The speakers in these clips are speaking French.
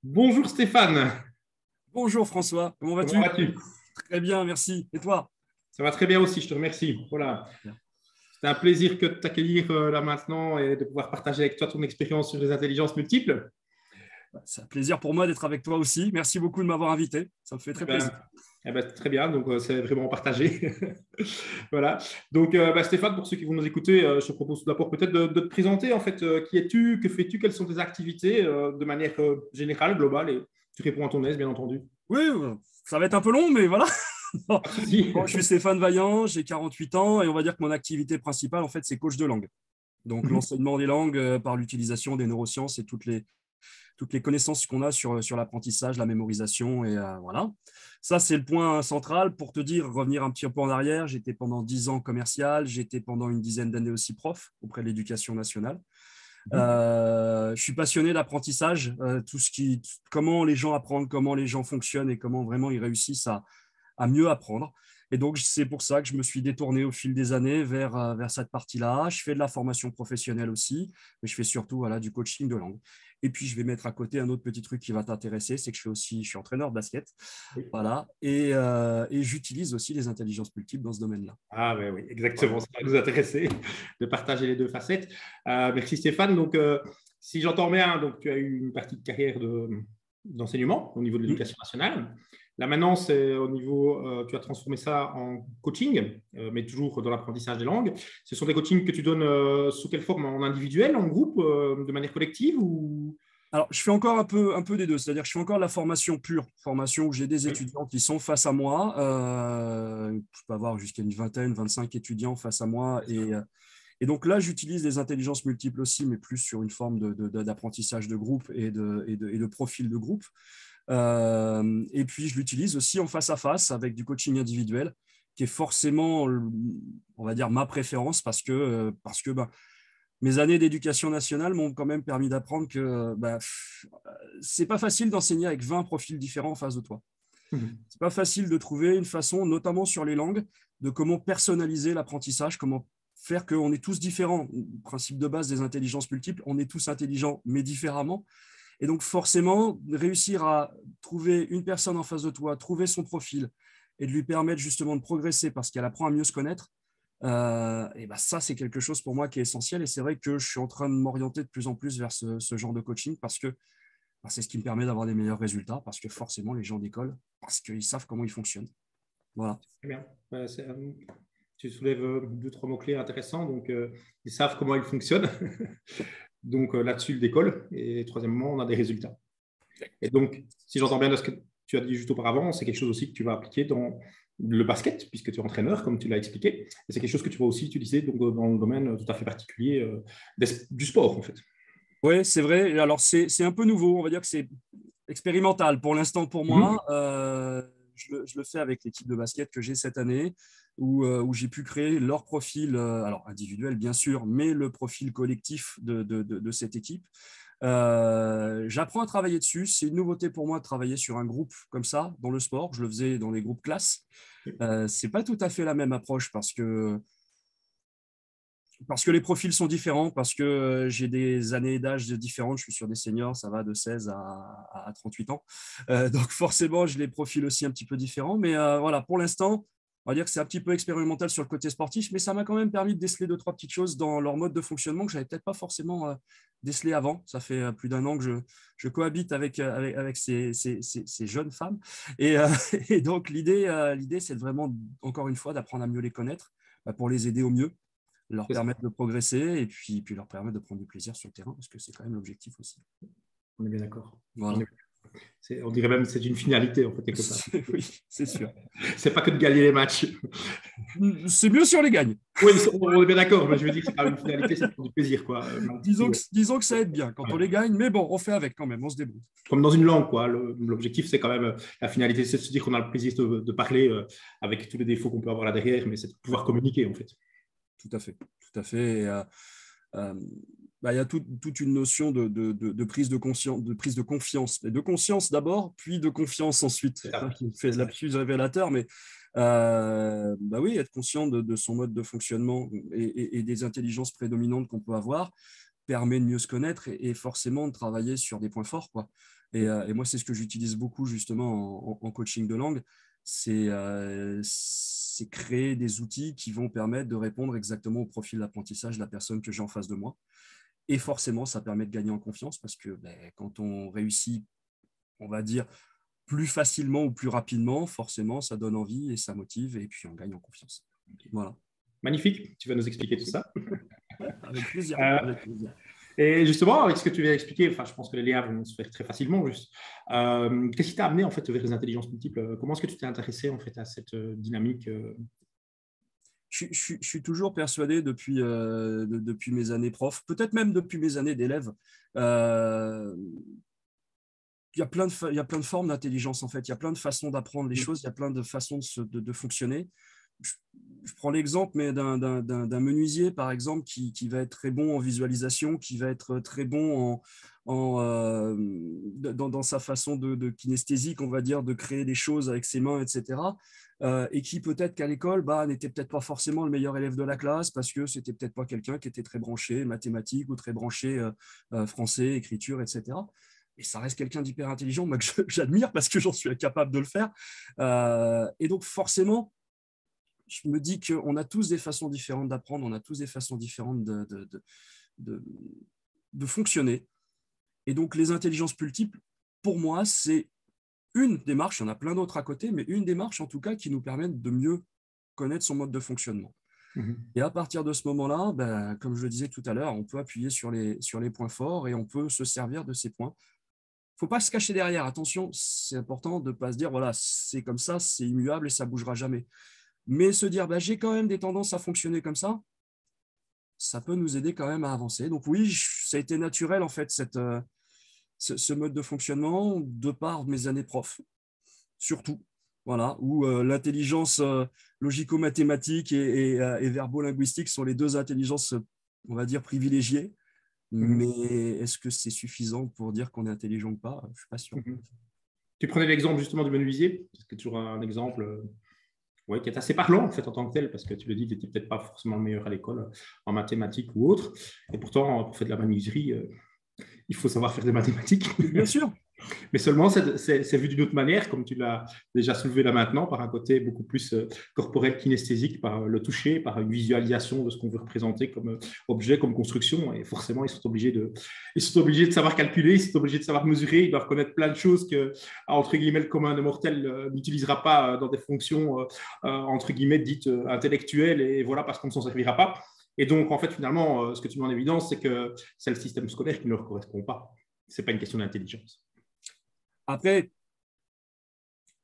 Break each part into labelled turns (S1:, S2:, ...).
S1: Bonjour Stéphane,
S2: Bonjour François, comment
S1: comment
S2: vas-tu?
S1: vas-tu?
S2: Très bien, merci. Et toi?
S1: Ça va très bien aussi, je te remercie. Voilà,
S2: Bien.
S1: c'était un plaisir que de t'accueillir là maintenant et de pouvoir partager avec toi ton expérience sur les intelligences multiples.
S2: C'est un plaisir pour moi d'être avec toi aussi. Merci beaucoup de m'avoir invité. Ça me fait
S1: Eh
S2: très
S1: ben,
S2: plaisir.
S1: très bien, donc c'est vraiment partagé. Voilà. Donc Stéphane, pour ceux qui vont nous écouter, je te propose tout d'abord peut-être de te présenter en fait. Qui es-tu? Que fais-tu? Quelles sont tes activités de manière générale, globale et tu réponds à ton aise, bien entendu.
S2: Oui, ça va être un peu long, mais voilà.
S1: Pas de souci.
S2: Bon, je suis Stéphane Vaillant, j'ai 48 ans et on va dire que mon activité principale, en fait, c'est coach de langue. Donc, l'enseignement des langues par l'utilisation des neurosciences et toutes les connaissances qu'on a sur l'apprentissage, la mémorisation. Et voilà. Ça, c'est le point central. Pour te dire, revenir un petit peu en arrière, j'étais pendant 10 ans commercial, j'étais pendant une dizaine d'années aussi prof auprès de l'éducation nationale. Je suis passionné d'apprentissage, comment les gens apprennent, comment les gens fonctionnent et comment vraiment ils réussissent à mieux apprendre. Et donc, c'est pour ça que je me suis détourné au fil des années vers cette partie-là. Je fais de la formation professionnelle aussi, mais je fais surtout voilà, du coaching de langue. Et puis, je vais mettre à côté un autre petit truc qui va t'intéresser, c'est que je suis entraîneur de basket.
S1: Oui.
S2: Voilà, et j'utilise aussi les intelligences multiples dans ce domaine-là.
S1: Ah ouais, oui,
S2: Voilà.
S1: exactement. Ça va nous intéresser de partager les deux facettes. Merci Stéphane. Donc, si j'entends bien, donc, tu as eu une partie de carrière d'enseignement au niveau de
S2: Mm.
S1: l'éducation nationale. Là maintenant, c'est au niveau, tu as transformé ça en coaching, mais toujours dans l'apprentissage des langues. Ce sont des coachings que tu donnes sous quelle forme? En individuel, en groupe, de manière collective ou...
S2: Alors, je fais encore un peu des deux, c'est-à-dire que je fais encore la formation pure, formation où j'ai des
S1: Oui.
S2: étudiants qui sont face à moi. Je peux avoir jusqu'à une vingtaine, 25 étudiants face à moi. Et donc là, j'utilise les intelligences multiples aussi, mais plus sur une forme d'apprentissage de groupe et de profil de groupe. Et puis, je l'utilise aussi en face à face avec du coaching individuel, qui est forcément, on va dire, ma préférence parce que mes années d'éducation nationale m'ont quand même permis d'apprendre que c'est pas facile d'enseigner avec 20 profils différents en face de toi.
S1: Mhm.
S2: C'est pas facile de trouver une façon, notamment sur les langues, de comment personnaliser l'apprentissage, comment faire qu'on est tous différents. Le principe de base des intelligences multiples, on est tous intelligents, mais différemment. Et donc, forcément, réussir à trouver une personne en face de toi, trouver son profil et de lui permettre justement de progresser parce qu'elle apprend à mieux se connaître, et ben ça, c'est quelque chose pour moi qui est essentiel. Et c'est vrai que je suis en train de m'orienter de plus en plus vers ce genre de coaching parce que c'est ce qui me permet d'avoir des meilleurs résultats parce que forcément, les gens d'école, parce qu'ils savent comment ils fonctionnent. Voilà.
S1: Très bien. Tu soulèves deux, trois mots-clés intéressants. Donc, ils savent comment ils fonctionnent. Donc, là-dessus, ils décollent. Et troisièmement, on a des résultats. Et donc, si j'entends bien de ce que tu as dit juste auparavant, c'est quelque chose aussi que tu vas appliquer dans le basket, puisque tu es entraîneur, comme tu l'as expliqué. Et c'est quelque chose que tu vas aussi utiliser donc, dans le domaine tout à fait particulier du sport, en fait.
S2: Oui, c'est vrai. Alors, c'est un peu nouveau. On va dire que c'est expérimental pour l'instant pour
S1: Mhm.
S2: moi. Je le fais avec l'équipe de basket que j'ai cette année, où j'ai pu créer leur profil, alors individuel bien sûr, mais le profil collectif de cette équipe. J'apprends à travailler dessus. C'est une nouveauté pour moi de travailler sur un groupe comme ça dans le sport. Je le faisais dans les groupes classes. C'est pas tout à fait la même approche parce que les profils sont différents, parce que j'ai des années d'âge différentes, je suis sur des seniors, ça va de 16 à 38 ans. Donc forcément, j'ai les profils aussi un petit peu différents. Mais voilà, pour l'instant, on va dire que c'est un petit peu expérimental sur le côté sportif, mais ça m'a quand même permis de déceler deux, trois petites choses dans leur mode de fonctionnement que je n'avais peut-être pas forcément décelé avant. Ça fait plus d'un an que je cohabite avec ces jeunes femmes. Et, et donc, l'idée, c'est vraiment, encore une fois, d'apprendre à mieux les connaître pour les aider au mieux, leur
S1: C'est ça.
S2: permettre de progresser et puis leur permettre de prendre du plaisir sur le terrain parce que c'est quand même l'objectif aussi.
S1: On est bien d'accord. On,
S2: Voilà.
S1: est- on dirait même que c'est une finalité, en fait, quelque part.
S2: Oui, c'est sûr.
S1: C'est pas que de gagner les matchs.
S2: C'est mieux si on les gagne.
S1: Oui, on est bien d'accord, mais je veux dire que c'est pas une finalité, c'est pour du plaisir, quoi. Un petit
S2: Disons
S1: peu,
S2: que, disons que ça aide bien quand on les
S1: ouais.
S2: gagne, mais bon, on fait avec quand même, on se débrouille.
S1: Comme dans une langue, quoi. L'objectif, c'est quand même la finalité, c'est de se dire qu'on a le plaisir de parler avec tous les défauts qu'on peut avoir là derrière, mais c'est de
S2: Ouais,
S1: pouvoir communiquer, en fait.
S2: tout à fait. Tout à fait. Et, euh, il y a toute une notion de prise de conscience, de prise de confiance. Et de conscience d'abord, puis de confiance ensuite.
S1: C'est
S2: C'est ça
S1: ça.
S2: qui me fait
S1: C'est ça.
S2: l'absus révélateur, mais oui, être conscient de son mode de fonctionnement et des intelligences prédominantes qu'on peut avoir permet de mieux se connaître et forcément de travailler sur des points forts, quoi. Et moi, c'est ce que j'utilise beaucoup justement en coaching de langue, c'est créer des outils qui vont permettre de répondre exactement au profil d'apprentissage de la personne que j'ai en face de moi. Et forcément, ça permet de gagner en confiance parce que quand on réussit, on va dire, plus facilement ou plus rapidement, forcément, ça donne envie et ça motive et puis on gagne en confiance. Voilà.
S1: Magnifique, tu vas nous expliquer tout ça.
S2: Avec plaisir. Avec plaisir.
S1: Et justement, avec ce que tu viens d'expliquer, enfin, je pense que les liens vont se faire très facilement. Juste. Qu'est-ce qui t'a amené en fait vers les intelligences multiples? Comment est-ce que tu t'es intéressé en fait à cette dynamique?
S2: Je suis toujours persuadé depuis mes années prof, peut-être même depuis mes années d'élève. Il y a plein de formes d'intelligence en fait. Il y a plein de façons d'apprendre les choses. Il y a plein de façons de fonctionner. Je prends l'exemple mais d'un menuisier, par exemple, qui va être très bon en visualisation, qui va être très bon dans sa façon de kinesthésique, on va dire, de créer des choses avec ses mains, etc. Et qui peut-être qu'à l'école n'était peut-être pas forcément le meilleur élève de la classe parce que c'était peut-être pas quelqu'un qui était très branché mathématiques ou très branché français, écriture, etc. Et ça reste quelqu'un d'hyper intelligent, moi, que j'admire parce que j'en suis incapable de le faire. Et donc, forcément, je me dis qu'on a tous des façons différentes d'apprendre, on a tous des façons différentes de fonctionner. Et donc, les intelligences multiples, pour moi, c'est une démarche, il y en a plein d'autres à côté, mais une démarche en tout cas qui nous permet de mieux connaître son mode de fonctionnement. Et à partir de ce moment-là, comme je le disais tout à l'heure, on peut appuyer sur les points forts et on peut se servir de ces points. Il ne faut pas se cacher derrière. Attention, c'est important de ne pas se dire, voilà, c'est comme ça, c'est immuable et ça ne bougera jamais. Mais se dire, j'ai quand même des tendances à fonctionner comme ça peut nous aider quand même à avancer. Donc oui, ça a été naturel en fait, ce mode de fonctionnement de par mes années prof, surtout. Voilà, où l'intelligence logico-mathématique et verbo-linguistique sont les deux intelligences, on va dire, privilégiées. Mais est-ce que c'est suffisant pour dire qu'on est intelligent ou pas? Je ne suis pas sûr.
S1: Tu prenais l'exemple justement du menuisier, c'est toujours un exemple qui est assez parlant en fait en tant que tel, parce que tu le dis, tu n'étais peut-être pas forcément le meilleur à l'école en mathématiques ou autre. Et pourtant, pour faire de la menuiserie, il faut savoir faire des mathématiques.
S2: Bien sûr.
S1: Mais seulement, c'est vu d'une autre manière, comme tu l'as déjà soulevé là maintenant, par un côté beaucoup plus corporel, kinesthésique, par le toucher, par une visualisation de ce qu'on veut représenter comme objet, comme construction. Et forcément, ils sont obligés de savoir calculer, ils sont obligés de savoir mesurer, ils doivent connaître plein de choses que, entre guillemets, le commun des mortels n'utilisera pas dans des fonctions, entre guillemets, dites intellectuelles, et voilà, parce qu'on ne s'en servira pas. Et donc, en fait, finalement, ce que tu mets en évidence, c'est que c'est le système scolaire qui ne leur correspond pas. Ce n'est pas une question d'intelligence.
S2: Après,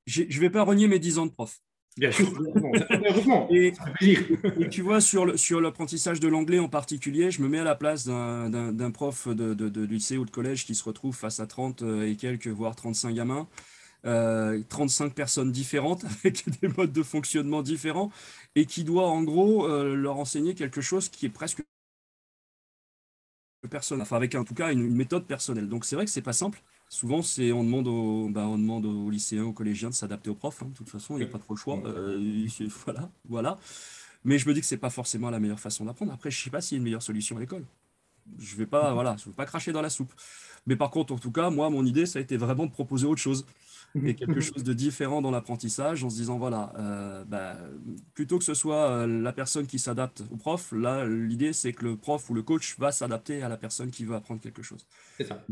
S2: je ne vais pas renier mes 10 ans de prof.
S1: Bien sûr, heureusement.
S2: Et tu vois, sur l'apprentissage de l'anglais en particulier, je me mets à la place d'un prof de lycée ou de collège qui se retrouve face à 30 et quelques, voire 35 gamins, 35 personnes différentes avec des modes de fonctionnement différents et qui doit en gros leur enseigner quelque chose qui est presque personnel, enfin avec en tout cas une méthode personnelle. Donc c'est vrai que c'est pas simple. Souvent, on demande aux lycéens, aux collégiens de s'adapter aux profs. De toute façon, il n'y a pas trop le choix. Voilà. Mais je me dis que c'est pas forcément la meilleure façon d'apprendre. Après, je sais pas s'il y a une meilleure solution à l'école. Je vais pas cracher dans la soupe. Mais par contre, en tout cas, moi, mon idée, ça a été vraiment de proposer autre chose et quelque chose de différent dans l'apprentissage en se disant, voilà, plutôt que ce soit la personne qui s'adapte au prof, là, l'idée, c'est que le prof ou le coach va s'adapter à la personne qui veut apprendre quelque chose.
S1: C'est ça.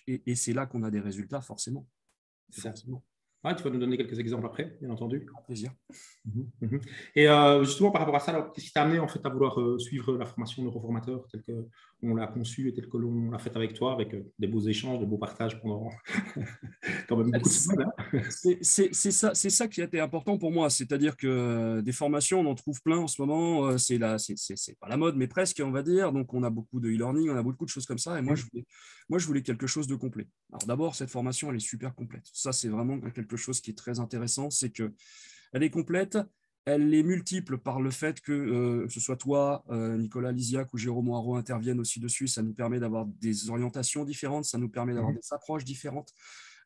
S2: Et c'est là qu'on a des résultats, forcément.
S1: C'est ça. Ouais, tu vas nous donner quelques exemples après, bien entendu.
S2: Avec plaisir.
S1: Et justement, par rapport à ça, qu'est-ce qui t'a amené en fait à vouloir suivre la formation neuroformateur telle qu'on l'a conçue et telle que l'on l'a faite avec toi, avec des beaux échanges, de beaux partages pendant quand même beaucoup de semaines.
S2: C'est ça qui a été important pour moi. C'est-à-dire que des formations, on en trouve plein en ce moment. C'est pas la mode, mais presque, on va dire. Donc, on a beaucoup de e-learning, on a beaucoup de choses comme ça. Et moi, je voulais quelque chose de complet. Alors, d'abord, cette formation, elle est super complète. Ça, c'est vraiment quelque chose qui est très intéressant. C'est que elle est complète, elle est multiple par le fait que ce soit toi, Nicolas Lisiac ou Jérôme Moirot interviennent aussi dessus. Ça nous permet d'avoir des orientations différentes, ça nous permet d'avoir des approches différentes.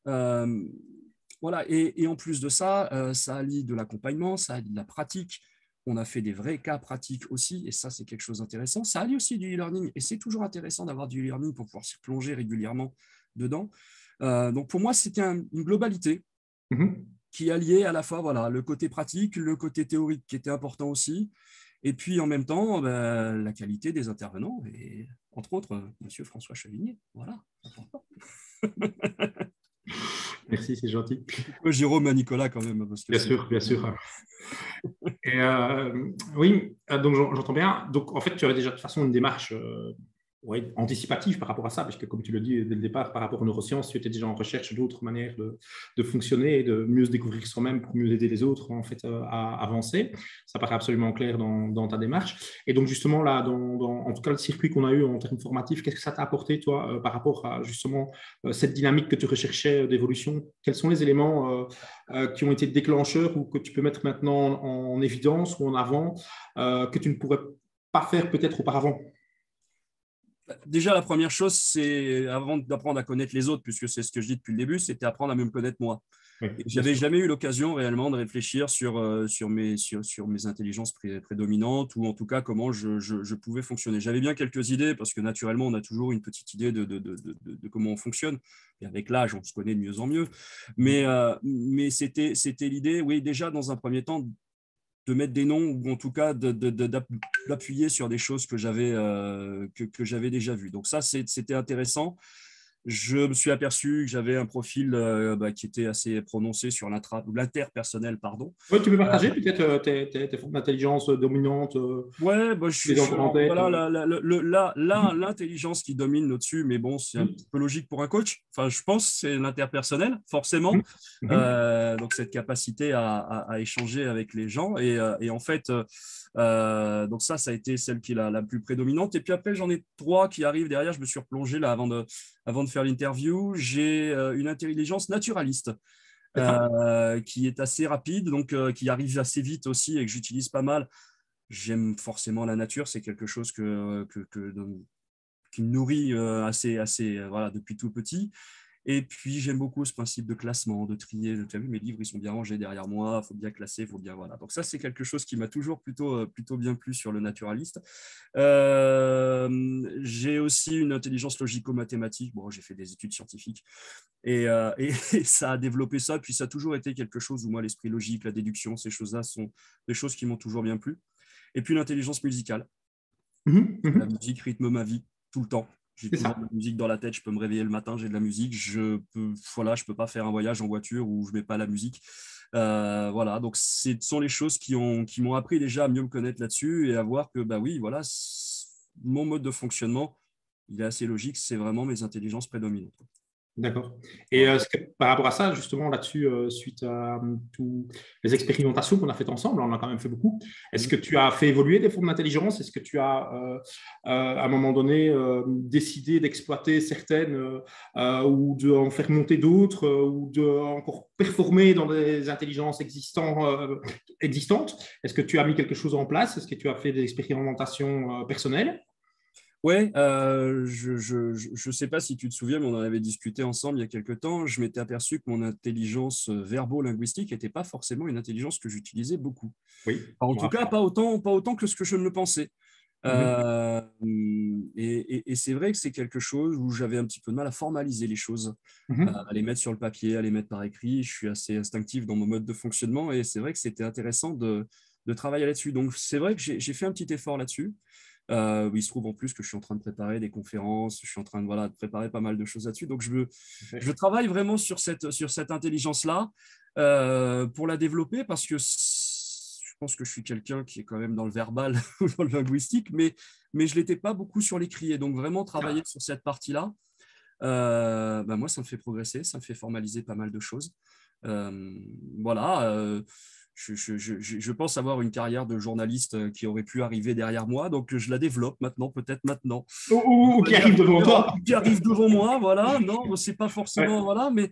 S2: Voilà. Et en plus de ça, ça allie de l'accompagnement, ça allie de la pratique. On a fait des vrais cas pratiques aussi, et ça, c'est quelque chose d'intéressant. Ça allie aussi du e-learning, et c'est toujours intéressant d'avoir du e-learning pour pouvoir s'y plonger régulièrement dedans. Donc, pour moi, c'était une globalité qui alliait à la fois voilà, le côté pratique, le côté théorique qui était important aussi, et puis en même temps, la qualité des intervenants, et entre autres, Monsieur François Chavigné. Voilà, important.
S1: Merci, c'est gentil.
S2: Jérôme et Nicolas quand même. Parce que
S1: bien sûr, bien sûr. Et oui, donc j'entends bien. Donc en fait, tu avais déjà de toute façon une démarche anticipative par rapport à ça, puisque comme tu le dis dès le départ, par rapport aux neurosciences, tu étais déjà en recherche d'autres manières de fonctionner et de mieux se découvrir soi-même pour mieux aider les autres en fait à avancer. Ça paraît absolument clair dans ta démarche. Et donc justement là, en tout cas le circuit qu'on a eu en termes formatifs, qu'est-ce que ça t'a apporté toi par rapport à justement cette dynamique que tu recherchais d'évolution? Quels sont les éléments qui ont été déclencheurs ou que tu peux mettre maintenant en évidence ou en avant que tu ne pourrais pas faire peut-être auparavant?
S2: Déjà, la première chose, c'est avant d'apprendre à connaître les autres, puisque c'est ce que je dis depuis le début, c'était apprendre à mieux me connaître moi.
S1: Oui,
S2: je n'avais jamais eu l'occasion réellement de réfléchir sur mes intelligences prédominantes ou en tout cas comment je pouvais fonctionner. J'avais bien quelques idées parce que naturellement, on a toujours une petite idée de comment on fonctionne. Et avec l'âge, on se connaît de mieux en mieux. Mais c'était l'idée, oui, déjà dans un premier temps, de mettre des noms ou en tout cas d'appuyer sur des choses que j'avais déjà vues. Donc ça, c'était intéressant. Je me suis aperçu que j'avais un profil qui était assez prononcé sur l'interpersonnel, pardon.
S1: Oui, tu peux partager peut-être tes formes d'intelligence dominantes.
S2: Ouais,
S1: voilà,
S2: l'intelligence qui domine au-dessus, mais bon, c'est un petit peu logique pour un coach. Enfin, je pense que c'est l'interpersonnel, forcément. Donc, cette capacité à échanger avec les gens. Et en fait, donc ça a été celle qui est la plus prédominante. Et puis après, j'en ai 3 qui arrivent derrière. Je me suis replongé là avant de faire l'interview. J'ai une intelligence naturaliste. Qui est assez rapide, donc qui arrive assez vite aussi et que j'utilise pas mal. J'aime forcément la nature, c'est quelque chose qui me nourrit voilà, depuis tout petit. Et puis, j'aime beaucoup ce principe de classement, de trier. Tu as vu, mes livres, ils sont bien rangés derrière moi, il faut bien classer, il faut bien… Voilà. Donc ça, c'est quelque chose qui m'a toujours plutôt bien plu sur le naturaliste. J'ai aussi une intelligence logico-mathématique. Bon, j'ai fait des études scientifiques et ça a développé ça. Puis ça a toujours été quelque chose où moi, l'esprit logique, la déduction, ces choses-là sont des choses qui m'ont toujours bien plu. Et puis l'intelligence musicale. La musique rythme ma vie tout le temps. J'ai toujours de la musique dans la tête, je peux me réveiller le matin, j'ai de la musique, je peux pas faire un voyage en voiture où je mets pas la musique. Voilà, donc ce sont les choses qui m'ont appris déjà à mieux me connaître là-dessus et à voir que, bah oui, voilà, mon mode de fonctionnement, il est assez logique, c'est vraiment mes intelligences prédominantes.
S1: D'accord. Et par rapport à ça, justement, là-dessus, suite à toutes les expérimentations qu'on a faites ensemble, on a quand même fait beaucoup, est-ce que tu as fait évoluer des formes d'intelligence? Est-ce que tu as, à un moment donné, décidé d'exploiter certaines ou d'en faire monter d'autres ou d'encore performer dans des intelligences existantes? Est-ce que tu as mis quelque chose en place? Est-ce que tu as fait des expérimentations personnelles?
S2: Ouais, je ne sais pas si tu te souviens, mais on en avait discuté ensemble il y a quelques temps. Je m'étais aperçu que mon intelligence verbo-linguistique n'était pas forcément une intelligence que j'utilisais beaucoup.
S1: Oui.
S2: En tout cas, pas autant que ce que je ne le pensais. Et c'est vrai que c'est quelque chose où j'avais un petit peu de mal à formaliser les choses, à les mettre sur le papier, à les mettre par écrit. Je suis assez instinctif dans mon mode de fonctionnement et c'est vrai que c'était intéressant de travailler là-dessus. Donc, c'est vrai que j'ai fait un petit effort là-dessus. Il se trouve en plus que je suis en train de préparer des conférences, je suis en train de préparer pas mal de choses là-dessus. Donc, je travaille vraiment sur cette intelligence-là pour la développer parce que je pense que je suis quelqu'un qui est quand même dans le verbal ou dans le linguistique, mais je ne l'étais pas beaucoup sur l'écrit. Et donc, vraiment travailler sur cette partie-là, moi, ça me fait progresser, ça me fait formaliser pas mal de choses. Voilà. Je pense avoir une carrière de journaliste qui aurait pu arriver derrière moi, donc je la développe peut-être maintenant.
S1: Ou qui arrive devant toi.
S2: Qui arrive devant moi, voilà. Non, c'est pas forcément, voilà, mais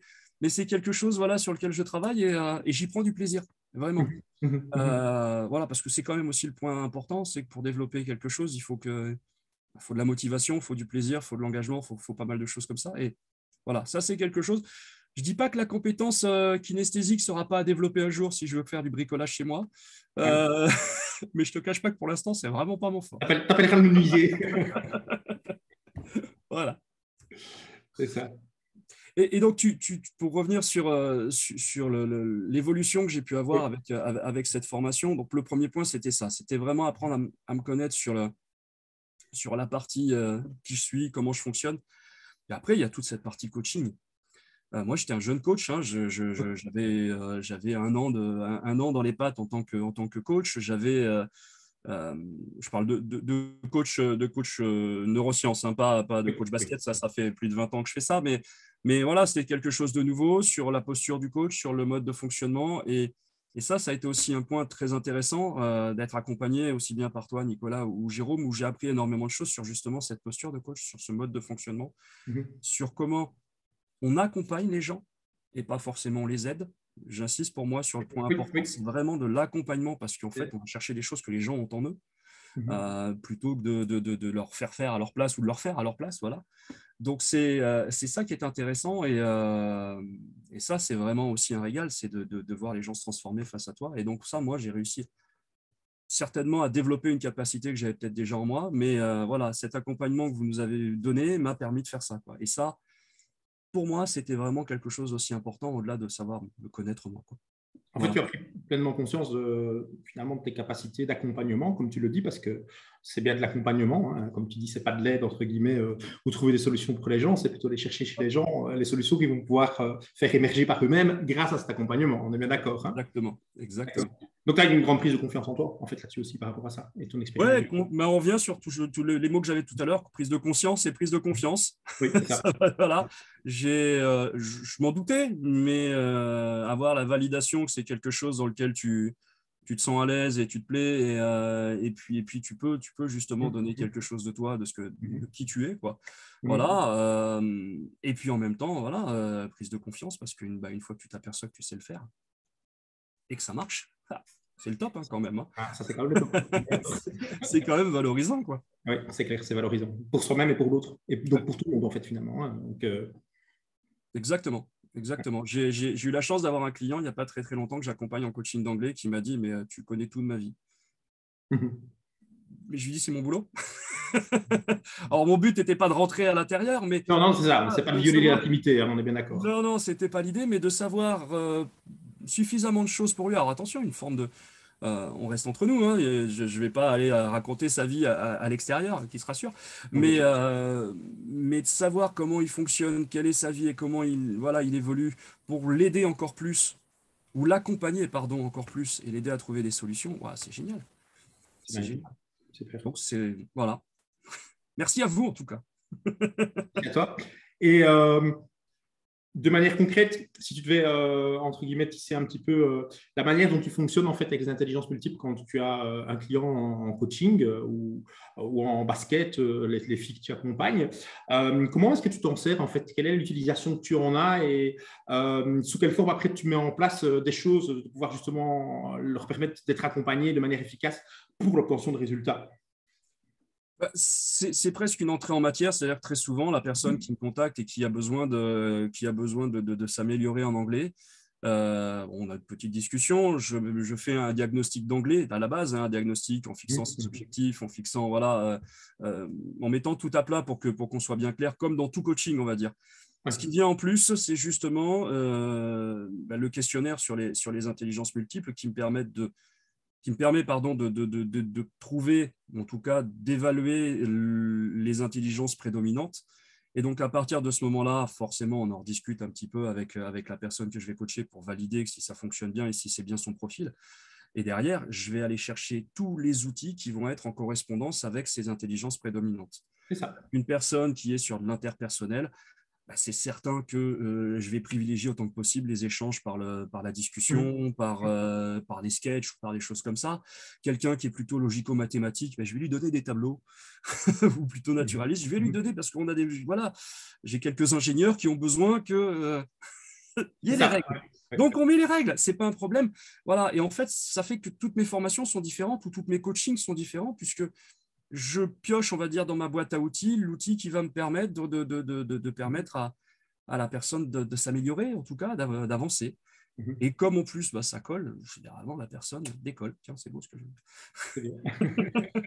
S2: c'est quelque chose, voilà, sur lequel je travaille et j'y prends du plaisir, vraiment. Voilà, parce que c'est quand même aussi le point important, c'est que pour développer quelque chose, il faut de la motivation, il faut du plaisir, il faut de l'engagement, il faut pas mal de choses comme ça. Et voilà, ça c'est quelque chose. Je ne dis pas que la compétence kinesthésique ne sera pas à développer un jour si je veux faire du bricolage chez moi. Mais je ne te cache pas que pour l'instant, ce n'est vraiment pas mon fort.
S1: T'appelleras le menuisier.
S2: Voilà.
S1: C'est ça.
S2: Et donc, pour revenir sur l'évolution que j'ai pu avoir avec cette formation, donc le premier point, c'était ça. C'était vraiment apprendre à me connaître sur la partie qui je suis, comment je fonctionne. Et après, il y a toute cette partie coaching. Moi, j'étais un jeune coach. Hein. J'avais un an dans les pattes en tant que coach. Je parle de coach neurosciences, hein, pas de coach basket. Ça fait plus de 20 ans que je fais ça. Mais voilà, c'était quelque chose de nouveau sur la posture du coach, sur le mode de fonctionnement. Et ça a été aussi un point très intéressant d'être accompagné aussi bien par toi, Nicolas, ou Jérôme, où j'ai appris énormément de choses sur justement cette posture de coach, sur ce mode de fonctionnement, sur comment on accompagne les gens et pas forcément on les aide. J'insiste pour moi sur le point important, c'est vraiment de l'accompagnement parce qu'en fait, on va chercher des choses que les gens ont en eux plutôt que de leur faire à leur place ou de leur faire à leur place. Voilà. Donc, c'est ça qui est intéressant et ça, c'est vraiment aussi un régal, c'est de voir les gens se transformer face à toi. Et donc, ça, moi, j'ai réussi certainement à développer une capacité que j'avais peut-être déjà en moi, mais voilà, cet accompagnement que vous nous avez donné m'a permis de faire ça, quoi. Et ça, pour moi, c'était vraiment quelque chose d'aussi important au-delà de savoir me connaître moi, quoi.
S1: En fait, tu as pris pleinement conscience finalement de tes capacités d'accompagnement, comme tu le dis, parce que c'est bien de l'accompagnement. Hein. Comme tu dis, ce n'est pas de l'aide, entre guillemets, ou trouver des solutions pour les gens, c'est plutôt aller chercher chez les gens les solutions qu'ils vont pouvoir faire émerger par eux-mêmes grâce à cet accompagnement. On est bien d'accord. Hein.
S2: Exactement.
S1: Donc, tu as une grande prise de confiance en toi, en fait, là-dessus aussi, par rapport à ça, et ton expérience.
S2: Oui, mais on revient sur tous les mots que j'avais tout à l'heure, prise de conscience et prise de confiance.
S1: Oui, c'est ça.
S2: Voilà. Je m'en doutais, mais avoir la validation que c'est quelque chose dans lequel tu te sens à l'aise et tu te plais, et puis tu peux justement donner quelque chose de toi, de qui tu es, quoi. Voilà. Et puis en même temps, voilà, prise de confiance, parce qu'une fois que tu t'aperçois que tu sais le faire et que ça marche, c'est le top hein, quand même. Hein.
S1: Ah, ça, c'est quand même le top.
S2: C'est quand même valorisant, quoi.
S1: Oui, c'est clair, c'est valorisant. Pour soi-même et pour l'autre. Et donc pour tout le monde, en fait, finalement. Hein. Donc,
S2: Exactement. J'ai eu la chance d'avoir un client il n'y a pas très très longtemps que j'accompagne en coaching d'anglais qui m'a dit « Mais tu connais tout de ma vie. » Mais je lui dis « C'est mon boulot. » Alors, mon but n'était pas de rentrer à l'intérieur, mais…
S1: Non, c'est ça. C'est pas de violer l'intimité, hein, on est bien d'accord.
S2: Non, ce n'était pas l'idée, mais de savoir suffisamment de choses pour lui. Alors, attention, une forme de… on reste entre nous, hein, je ne vais pas aller raconter sa vie à l'extérieur, qu'il se rassure, mais de savoir comment il fonctionne, quelle est sa vie et comment il évolue pour l'aider encore plus, ou l'accompagner, pardon, encore plus, et l'aider à trouver des solutions, c'est génial. C'est génial. Donc, voilà. Merci à vous, en tout cas.
S1: Merci à toi. Et de manière concrète, si tu devais, entre guillemets, tisser un petit peu la manière dont tu fonctionnes en fait avec les intelligences multiples quand tu as un client en coaching ou en basket, les filles que tu accompagnes, comment est-ce que tu t'en sers en fait? Quelle est l'utilisation que tu en as et sous quelle forme après tu mets en place des choses de pouvoir justement leur permettre d'être accompagnés de manière efficace pour l'obtention de résultats?
S2: C'est presque une entrée en matière, c'est-à-dire que très souvent, la personne qui me contacte et qui a besoin de s'améliorer en anglais, on a une petite discussion, je fais un diagnostic d'anglais à la base, hein, un diagnostic en fixant ses objectifs, en fixant, voilà, en mettant tout à plat pour qu'on soit bien clair, comme dans tout coaching, on va dire. Ce qui vient en plus, c'est justement le questionnaire sur les intelligences multiples qui me permet de trouver, en tout cas d'évaluer les intelligences prédominantes. Et donc, à partir de ce moment-là, forcément, on en rediscute un petit peu avec la personne que je vais coacher pour valider si ça fonctionne bien et si c'est bien son profil. Et derrière, je vais aller chercher tous les outils qui vont être en correspondance avec ces intelligences prédominantes.
S1: C'est ça.
S2: Une personne qui est sur de l'interpersonnel, c'est certain que je vais privilégier autant que possible les échanges par la discussion, par des sketchs, par des choses comme ça. Quelqu'un qui est plutôt logico-mathématique, je vais lui donner des tableaux, ou plutôt naturaliste, je vais lui donner parce qu'on a j'ai quelques ingénieurs qui ont besoin qu'il y ait des règles. Donc, on met les règles, ce n'est pas un problème. Voilà. Et en fait, ça fait que toutes mes formations sont différentes ou toutes mes coachings sont différents puisque je pioche, on va dire, dans ma boîte à outils, l'outil qui va me permettre de permettre à la personne de s'améliorer, en tout cas, d'avancer. Et comme en plus, ça colle, généralement, la personne décolle. Tiens, c'est beau ce que je dis.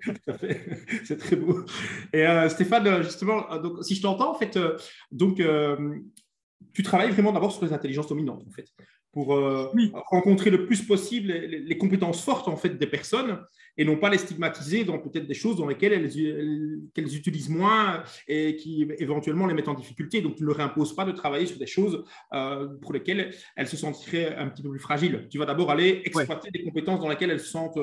S1: Tout à fait. C'est très beau. Et Stéphane, justement, donc, si je t'entends, en fait, tu travailles vraiment d'abord sur les intelligences dominantes, en fait, pour
S2: Oui,
S1: rencontrer le plus possible les compétences fortes en fait des personnes et non pas les stigmatiser dans peut-être des choses dans lesquelles qu'elles utilisent moins et qui éventuellement les mettent en difficulté. Donc, tu ne leur imposes pas de travailler sur des choses pour lesquelles elles se sentiraient un petit peu plus fragiles. Tu vas d'abord aller
S2: ouais.
S1: exploiter des compétences dans lesquelles elles se sentent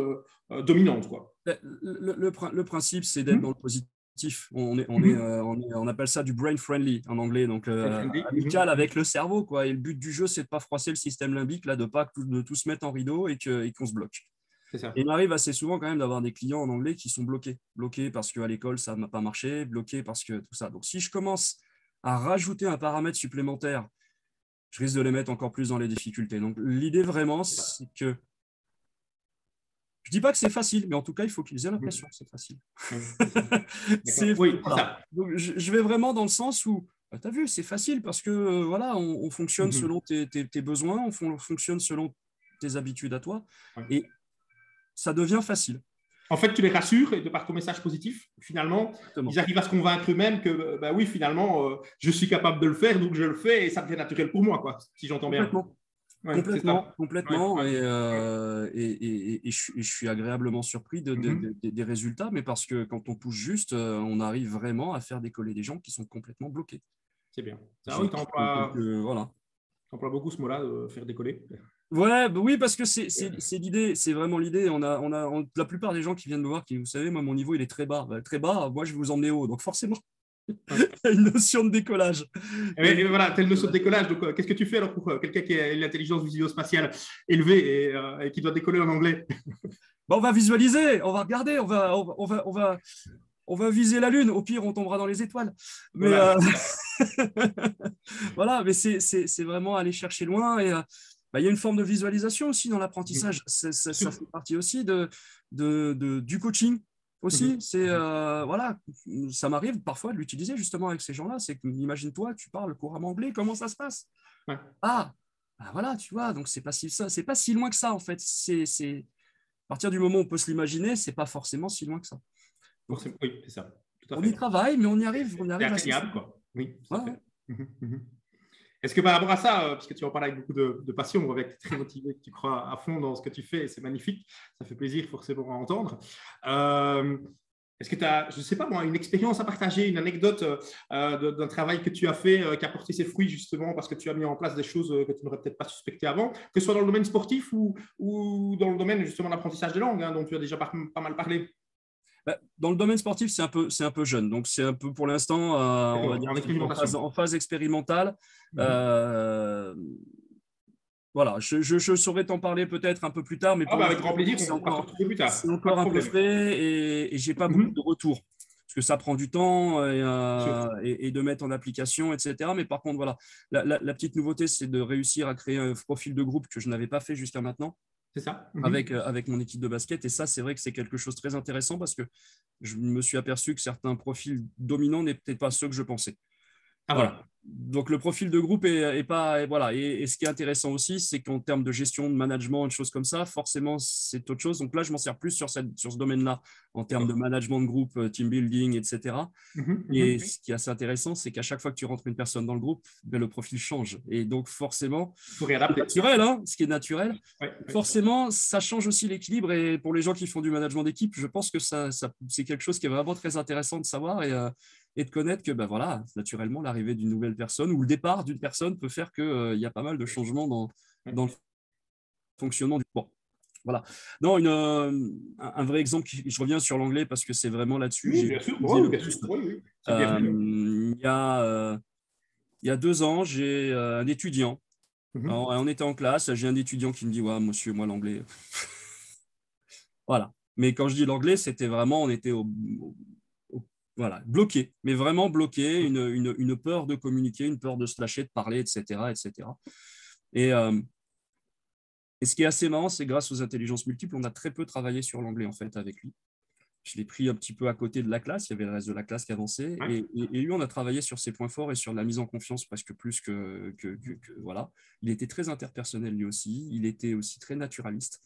S1: dominantes, quoi.
S2: Le principe, c'est d'être dans le positif. On appelle ça du brain friendly en anglais, donc amical avec le cerveau, quoi. Et le but du jeu, c'est de ne pas froisser le système limbique, là, de tout se mettre en rideau et qu'on se bloque.
S1: C'est ça.
S2: Et il arrive assez souvent quand même d'avoir des clients en anglais qui sont bloqués. Bloqués parce qu'à l'école, ça n'a pas marché, bloqués parce que tout ça. Donc, si je commence à rajouter un paramètre supplémentaire, je risque de les mettre encore plus dans les difficultés. Donc, l'idée vraiment, c'est que je ne dis pas que c'est facile, mais en tout cas, il faut qu'ils aient l'impression que c'est facile.
S1: Oui, c'est
S2: voilà.
S1: ça.
S2: Donc, je vais vraiment dans le sens où, tu as vu, c'est facile parce que voilà, on fonctionne selon tes besoins, on fonctionne selon tes habitudes à toi, et ça devient facile.
S1: En fait, tu les rassures et de par ton message positif, finalement,
S2: Exactement.
S1: ils arrivent à se convaincre eux-mêmes que, bah oui, finalement, je suis capable de le faire, donc je le fais et ça devient naturel pour moi, quoi, si j'entends bien. Ouais,
S2: Complètement.
S1: Ouais.
S2: Et je suis agréablement surpris des résultats, mais parce que quand on pousse juste, on arrive vraiment à faire décoller des gens qui sont complètement bloqués.
S1: C'est bien. Ah oui, tu emploies
S2: voilà.
S1: beaucoup ce mot-là, de faire décoller.
S2: Ouais, bah oui, parce que c'est l'idée, c'est vraiment l'idée. La plupart des gens qui viennent me voir, qui, vous savez, moi, mon niveau, il est très bas. Bah, très bas, moi, je vais vous emmener haut. Donc, forcément, il y a une notion de décollage.
S1: Et voilà, tu as une notion de décollage. Donc, qu'est-ce que tu fais alors pour quelqu'un qui a une intelligence visio-spatiale élevée et qui doit décoller en anglais?
S2: Bah, on va visualiser, on va regarder, on va viser la Lune. Au pire, on tombera dans les étoiles. Mais
S1: Voilà,
S2: voilà, mais c'est vraiment aller chercher loin. Et bah, il y a une forme de visualisation aussi dans l'apprentissage. Ça fait partie aussi du coaching. Aussi, c'est voilà, ça m'arrive parfois de l'utiliser justement avec ces gens-là. C'est que, imagine-toi, tu parles couramment anglais, comment ça se passe?
S1: ouais.
S2: Ah, bah voilà, tu vois, donc c'est pas si loin que ça en fait. À partir du moment où on peut se l'imaginer, c'est pas forcément si loin que ça. Donc,
S1: Oui, c'est ça. Tout à
S2: on
S1: fait.
S2: y travaille, mais on y arrive
S1: C'est
S2: assez
S1: atteignable,
S2: souvent.
S1: quoi. Oui, tout à
S2: Ouais,
S1: fait. Est-ce que par rapport à ça, parce que tu en parles avec beaucoup de passion, on voit que tu es très motivé, que tu crois à fond dans ce que tu fais, et c'est magnifique, ça fait plaisir forcément à entendre. Est-ce que tu as, je ne sais pas moi, une expérience à partager, une anecdote d'un travail que tu as fait qui a porté ses fruits justement parce que tu as mis en place des choses que tu n'aurais peut-être pas suspectées avant, que ce soit dans le domaine sportif ou dans le domaine justement de l'apprentissage des langues, dont tu as déjà pas mal parlé?
S2: dans le domaine sportif, c'est un peu jeune. Donc, c'est un peu pour l'instant, on va dire,
S1: En expérimentation.
S2: en phase expérimentale. Voilà, je saurais t'en parler peut-être un peu plus tard, mais pour
S1: Avec grand plaisir,
S2: c'est
S1: on va te retrouver plus tard.
S2: c'est encore un peu frais et j'ai pas beaucoup de retours. Parce que ça prend du temps et de mettre en application, etc. Mais par contre, voilà, la petite nouveauté, c'est de réussir à créer un profil de groupe que je n'avais pas fait jusqu'à maintenant.
S1: C'est ça.
S2: Avec mon équipe de basket. Et ça, c'est vrai que c'est quelque chose de très intéressant parce que je me suis aperçu que certains profils dominants n'étaient pas ceux que je pensais. Voilà. Donc le profil de groupe est pas voilà et ce qui est intéressant aussi c'est qu'en termes de gestion de management et de choses comme ça forcément c'est autre chose donc là je m'en sers plus sur ce domaine-là en termes de management de groupe, team building, etc. Et ce qui est assez intéressant c'est qu'à chaque fois que tu rentres une personne dans le groupe le profil change et donc forcément
S1: faut réadapter.
S2: Naturel ce qui est naturel forcément ça change aussi l'équilibre et pour les gens qui font du management d'équipe je pense que ça c'est quelque chose qui est vraiment très intéressant de savoir et de connaître que voilà, naturellement, l'arrivée d'une nouvelle personne ou le départ d'une personne peut faire qu'il y a pas mal de changements dans le fonctionnement du bon. Voilà. Non, un vrai exemple, je reviens sur l'anglais parce que c'est vraiment là-dessus.
S1: Oui, bien sûr.
S2: Il y a 2 ans, j'ai un étudiant. Alors, on était en classe, j'ai un étudiant qui me dit ouais, monsieur, moi, l'anglais. Voilà. Mais quand je dis l'anglais, c'était vraiment, on était voilà, bloqué, mais vraiment bloqué, une peur de communiquer, une peur de se lâcher, de parler, etc. etc. Et ce qui est assez marrant, c'est grâce aux intelligences multiples, on a très peu travaillé sur l'anglais en fait avec lui. Je l'ai pris un petit peu à côté de la classe, il y avait le reste de la classe qui avançait, et lui, on a travaillé sur ses points forts et sur la mise en confiance presque plus que voilà. Il était très interpersonnel lui aussi, il était aussi très naturaliste.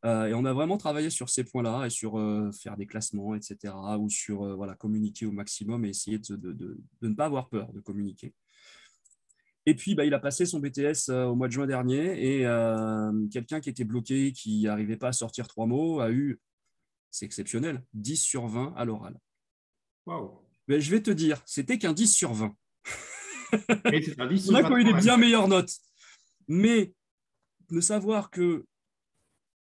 S2: Et on a vraiment travaillé sur ces points-là et sur faire des classements, etc. ou sur voilà, communiquer au maximum et essayer de ne pas avoir peur de communiquer. Et puis, il a passé son BTS au mois de juin dernier et quelqu'un qui était bloqué, qui n'arrivait pas à sortir 3 mots, a eu, c'est exceptionnel, 10 sur 20 à l'oral.
S1: Waouh.
S2: Mais je vais te dire, c'était qu'un 10 sur 20.
S1: Et c'est un 10
S2: On
S1: sur
S2: a
S1: 20
S2: qui ont eu des
S1: quand même.
S2: bien meilleures notes. Mais de savoir que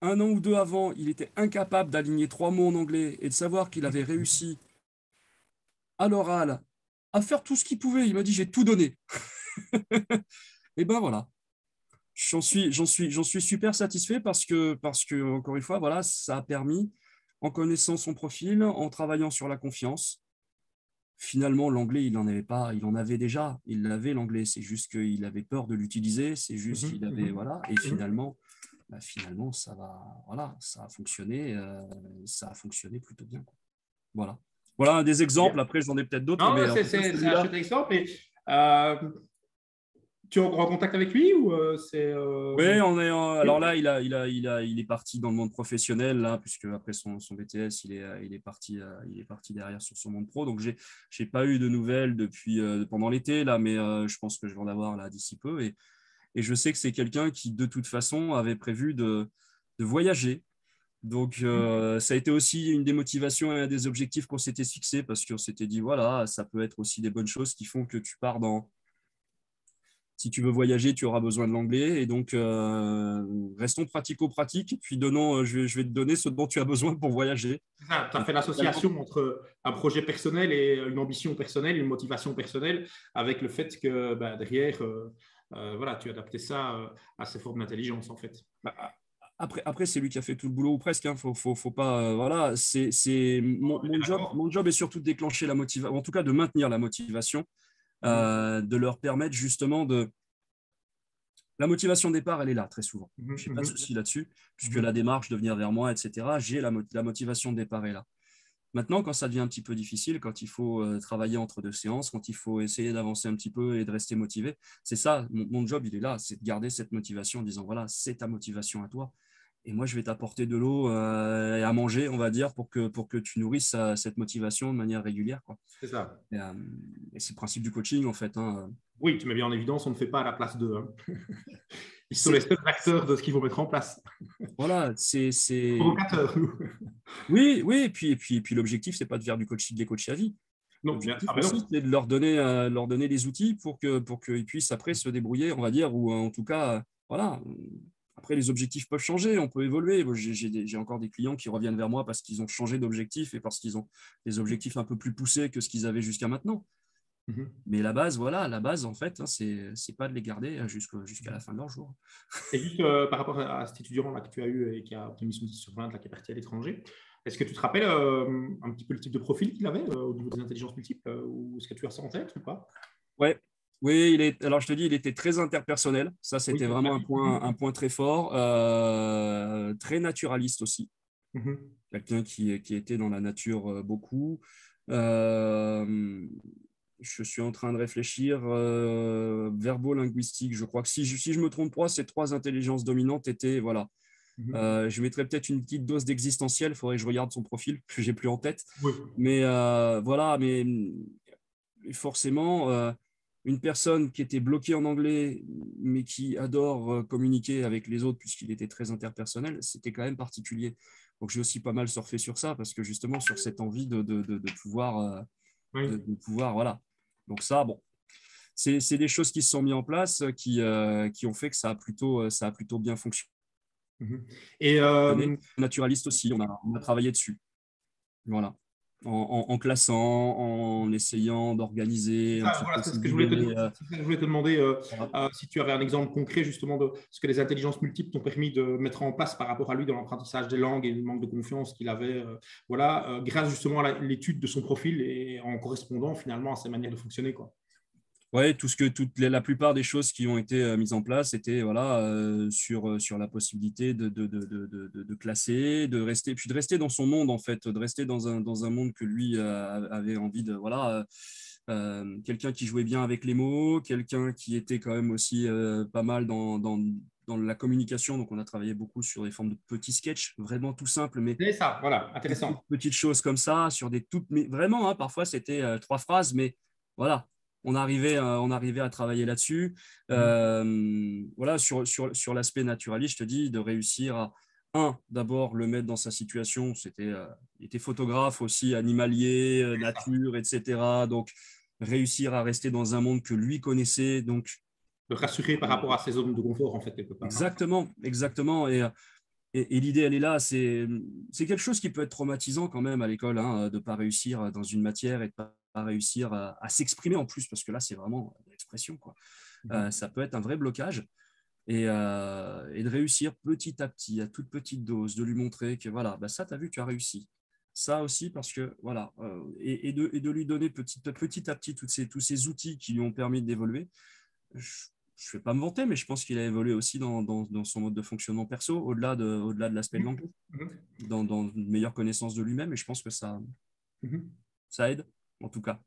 S2: un an ou deux avant, il était incapable d'aligner 3 mots en anglais et de savoir qu'il avait réussi à l'oral à faire tout ce qu'il pouvait. Il m'a dit, j'ai tout donné. Et ben voilà. J'en suis super satisfait parce que, encore une fois, voilà, ça a permis, en connaissant son profil, en travaillant sur la confiance. Finalement, l'anglais, il n'en avait pas, il en avait déjà, il l'avait l'anglais, c'est juste qu'il avait peur de l'utiliser, c'est juste qu'il avait, voilà, et finalement, voilà, ça a fonctionné plutôt bien, quoi. Voilà. Voilà des exemples, après j'en ai peut-être d'autres,
S1: Non,
S2: mais en tout cas,
S1: c'est un
S2: celui-là.
S1: chouette exemple. Et, euh, tu es en contact avec lui ou c'est
S2: Oui, alors
S1: oui.
S2: là, il est parti dans le monde professionnel, là, puisque après son BTS, il est parti derrière sur son monde pro. Donc, j'ai pas eu de nouvelles depuis pendant l'été, là, mais je pense que je vais en avoir là d'ici peu. Et je sais que c'est quelqu'un qui, de toute façon, avait prévu de voyager. Donc, ça a été aussi une des motivations et un des objectifs qu'on s'était fixés, parce qu'on s'était dit, voilà, ça peut être aussi des bonnes choses qui font que tu pars dans si tu veux voyager, tu auras besoin de l'anglais. Et donc, restons pratico-pratiques. Et puis, je vais te donner ce dont tu as besoin pour voyager.
S1: Tu as
S2: Et
S1: fait
S2: finalement,
S1: l'association entre un projet personnel et une ambition personnelle, une motivation personnelle, avec le fait que derrière, voilà, tu adaptais ça à ces formes d'intelligence, en fait.
S2: bah, après c'est lui qui a fait tout le boulot, ou presque. Hein. Faut pas, voilà,
S1: On est d'accord.
S2: mon job est surtout de déclencher la motivation, en tout cas de maintenir la motivation, de leur permettre justement de. La motivation de départ, elle est là très souvent. Je n'ai pas de souci là-dessus, puisque la démarche de venir vers moi, etc., la motivation de départ est là. Maintenant, quand ça devient un petit peu difficile, quand il faut travailler entre deux séances, quand il faut essayer d'avancer un petit peu et de rester motivé, c'est ça, mon job, il est là, c'est de garder cette motivation en disant, voilà, c'est ta motivation à toi. Et moi, je vais t'apporter de l'eau et à manger, on va dire, pour que tu nourrisses cette motivation de manière régulière, quoi.
S1: C'est ça.
S2: Et c'est le principe du coaching, en fait. Hein.
S1: Oui, tu mets bien en évidence, on ne fait pas à la place d'eux. Hein. Ils sont
S2: C'est,
S1: les seuls acteurs de ce qu'ils vont mettre en place.
S2: voilà,
S1: Provocateurs, nous.
S2: Oui, oui, et puis l'objectif, c'est pas de faire du coaching des coachs à vie.
S1: Non, bien.
S2: L'objectif
S1: Ah ben
S2: aussi,
S1: non.
S2: c'est de leur donner les outils pour qu'ils puissent après se débrouiller, on va dire, ou en tout cas, voilà. Après, les objectifs peuvent changer, on peut évoluer. J'ai encore des clients qui reviennent vers moi parce qu'ils ont changé d'objectif et parce qu'ils ont des objectifs un peu plus poussés que ce qu'ils avaient jusqu'à maintenant. Mais la base, voilà, la base, en fait, hein, c'est pas de les garder jusqu'à la fin de leur jour.
S1: Et juste par rapport à cet étudiant là, que tu as eu et qui a obtenu son 10 sur 20, là, qui est parti à l'étranger, est-ce que tu te rappelles un petit peu le type de profil qu'il avait au niveau des intelligences multiples ou est-ce que tu as ça en tête ou pas?
S2: Ouais. Oui, alors je te dis, il était très interpersonnel. Ça,
S1: Oui,
S2: c'était
S1: c'est ce qu'il m'a
S2: vraiment
S1: dit.
S2: un point très fort. Très naturaliste aussi. Quelqu'un qui était dans la nature beaucoup. Je suis en train de réfléchir. Verbo-linguistique, je crois que si je me trompe pas, ces 3 intelligences dominantes étaient, voilà. Je mettrais peut-être une petite dose d'existentiel. Il faudrait que je regarde son profil, que j'ai plus en tête.
S1: Oui.
S2: Mais voilà, mais forcément, une personne qui était bloquée en anglais, mais qui adore communiquer avec les autres, puisqu'il était très interpersonnel, c'était quand même particulier. Donc, j'ai aussi pas mal surfé sur ça, parce que justement, sur cette envie de pouvoir,
S1: Oui.
S2: de pouvoir, voilà. Donc ça, bon, c'est des choses qui se sont mises en place, qui ont fait que ça a plutôt bien fonctionné.
S1: Et
S2: Naturaliste aussi, on a travaillé dessus. Voilà. En classant, en essayant d'organiser un
S1: ça,
S2: petit
S1: voilà,
S2: peu
S1: c'est
S2: ses
S1: ce que je voulais te,
S2: idées.
S1: c'est ça que je voulais te demander
S2: Voilà.
S1: si tu avais un exemple concret justement de ce que les intelligences multiples t'ont permis de mettre en place par rapport à lui dans l'apprentissage des langues et le manque de confiance qu'il avait, voilà, grâce justement à l'étude de son profil et en correspondant finalement à sa manière de fonctionner, quoi.
S2: Ouais, la plupart des choses qui ont été mises en place étaient voilà, sur la possibilité de classer, de rester, puis de rester dans son monde en fait, de rester dans un monde que lui avait envie de. Voilà, quelqu'un qui jouait bien avec les mots, quelqu'un qui était quand même aussi pas mal dans la communication. Donc, on a travaillé beaucoup sur des formes de petits sketchs, vraiment tout simples, mais
S1: C'est ça, voilà,
S2: des toutes
S1: intéressant.
S2: petites choses comme ça, mais vraiment, hein, parfois c'était 3 phrases, mais voilà. on arrivait à travailler là-dessus. Voilà, sur l'aspect naturaliste, je te dis, de réussir à, d'abord le mettre dans sa situation. Il était photographe aussi, animalier, nature, etc. Donc, réussir à rester dans un monde que lui connaissait. Donc,
S1: Le rassurer par rapport à ses zones de confort, en fait, quelque part.
S2: exactement, exactement. Et l'idée, elle est là. C'est quelque chose qui peut être traumatisant quand même à l'école, hein, de ne pas réussir dans une matière et de ne pas réussir à s'exprimer en plus, parce que là, c'est vraiment l'expression, quoi. Ça peut être un vrai blocage. Et de réussir petit à petit, à toute petite dose, de lui montrer que voilà, bah ça, tu as vu, tu as réussi. Ça aussi, parce que voilà, et de lui donner petit à petit tous ces outils qui lui ont permis d'évoluer. Je ne vais pas me vanter, mais je pense qu'il a évolué aussi dans son mode de fonctionnement perso, au-delà de l'aspect de l'anglais, dans une meilleure connaissance de lui-même. Et je pense que ça aide, en tout cas.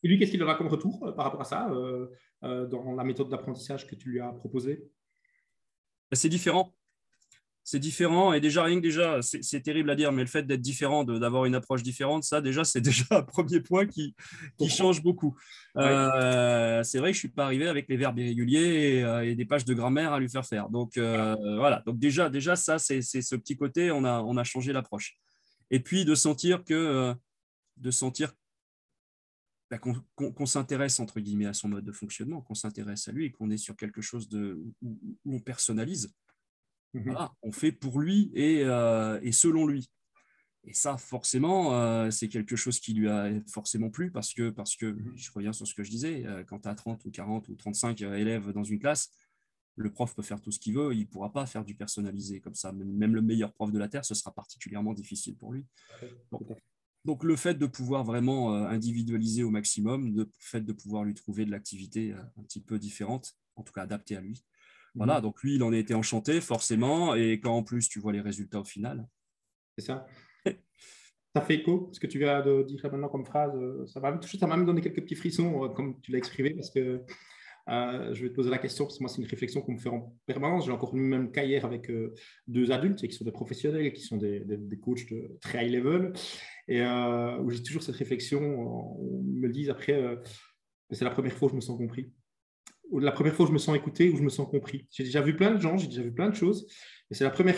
S1: Et lui, qu'est-ce qu'il aura comme retour par rapport à ça dans la méthode d'apprentissage que tu lui as proposée?
S2: C'est différent. C'est différent et rien que c'est terrible à dire, mais le fait d'être différent, d'avoir une approche différente, ça déjà, c'est déjà un premier point qui change beaucoup. C'est vrai que je ne suis pas arrivé avec les verbes irréguliers et des pages de grammaire à lui faire. Donc voilà, donc déjà ça, c'est ce petit côté, on a changé l'approche. Et puis de sentir bah, qu'on s'intéresse entre guillemets à son mode de fonctionnement, qu'on s'intéresse à lui et qu'on est sur quelque chose où on personnalise. Voilà, on fait pour lui et selon lui. Et ça, forcément, c'est quelque chose qui lui a forcément plu parce que je reviens sur ce que je disais, quand tu as 30 ou 40 ou 35 élèves dans une classe, le prof peut faire tout ce qu'il veut, il ne pourra pas faire du personnalisé comme ça. Même le meilleur prof de la Terre, ce sera particulièrement difficile pour lui. Donc, le fait de pouvoir vraiment individualiser au maximum, le fait de pouvoir lui trouver de l'activité un petit peu différente, en tout cas adaptée à lui. Voilà, donc lui, il en a été enchanté, forcément. Et quand en plus, tu vois les résultats au final.
S1: C'est ça. Ça fait écho, ce que tu viens de dire maintenant comme phrase. Ça m'a touché, ça m'a même donné quelques petits frissons, comme tu l'as exprimé, parce que je vais te poser la question, parce que moi, c'est une réflexion qu'on me fait en permanence. J'ai encore même cas hier avec 2 adultes qui sont des professionnels, qui sont des coachs de très high level, et où j'ai toujours cette réflexion. Ils me le disent après, c'est la première fois où je me sens compris. La première fois où je me sens écouté, où je me sens compris. J'ai déjà vu plein de gens, j'ai déjà vu plein de choses, et c'est la première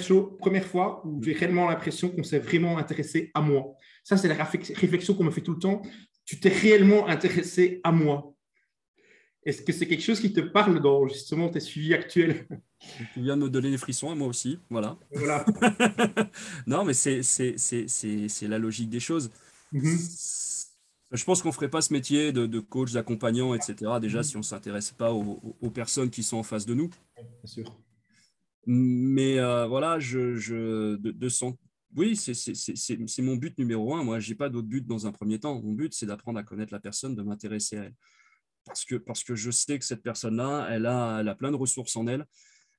S1: fois où j'ai réellement l'impression qu'on s'est vraiment intéressé à moi. Ça, c'est la réflexion qu'on me fait tout le temps. Tu t'es réellement intéressé à moi. Est-ce que c'est quelque chose qui te parle dans justement tes suivis actuels?
S2: Tu viens de me donner des frissons, et moi aussi, voilà.
S1: Voilà.
S2: Non, mais c'est la logique des choses. Je pense qu'on ne ferait pas ce métier de coach, d'accompagnant, etc. Déjà, si on ne s'intéresse pas aux personnes qui sont en face de nous.
S1: Bien sûr.
S2: Mais voilà, oui, c'est mon but numéro 1. Moi, je n'ai pas d'autre but dans un premier temps. Mon but, c'est d'apprendre à connaître la personne, de m'intéresser à elle. Parce que je sais que cette personne-là, elle a plein de ressources en elle.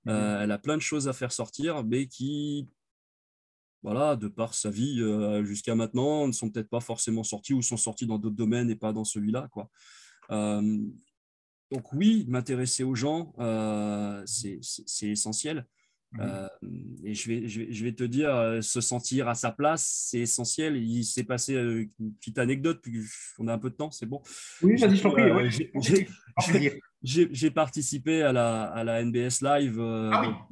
S2: Elle a plein de choses à faire sortir, mais qui, voilà, de par sa vie jusqu'à maintenant, ne sont peut-être pas forcément sorties ou sont sorties dans d'autres domaines et pas dans celui-là, quoi. Donc oui, m'intéresser aux gens, c'est essentiel. Et je vais te dire, se sentir à sa place, c'est essentiel. Il s'est passé une petite anecdote, puis on a un peu de temps, c'est bon.
S1: Oui, vas-y, je t'en prie.
S2: J'ai participé à la NBS Live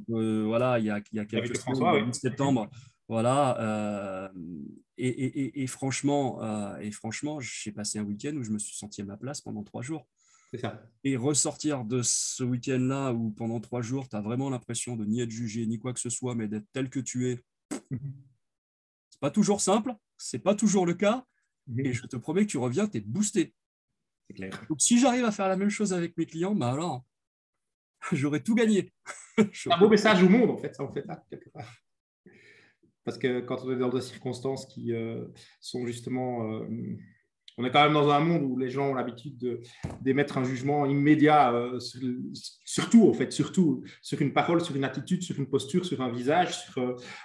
S2: voilà, il y a quelques semaines, le 8 septembre. Voilà, et franchement, j'ai passé un week-end où je me suis senti à ma place pendant 3 jours.
S1: C'est ça.
S2: Et ressortir de ce week-end-là où pendant 3 jours, tu as vraiment l'impression de ni être jugé, ni quoi que ce soit, mais d'être tel que tu es. C'est pas toujours simple, c'est pas toujours le cas. Et je te promets que tu reviens, tu es boosté.
S1: C'est clair.
S2: Donc, si j'arrive à faire la même chose avec mes clients, bah alors, j'aurais tout gagné.
S1: C'est un beau message au monde, en fait, ça, en fait, là, quelque part. Parce que quand on est dans des circonstances qui sont justement... on est quand même dans un monde où les gens ont l'habitude d'émettre un jugement immédiat, surtout sur une parole, sur une attitude, sur une posture, sur un visage,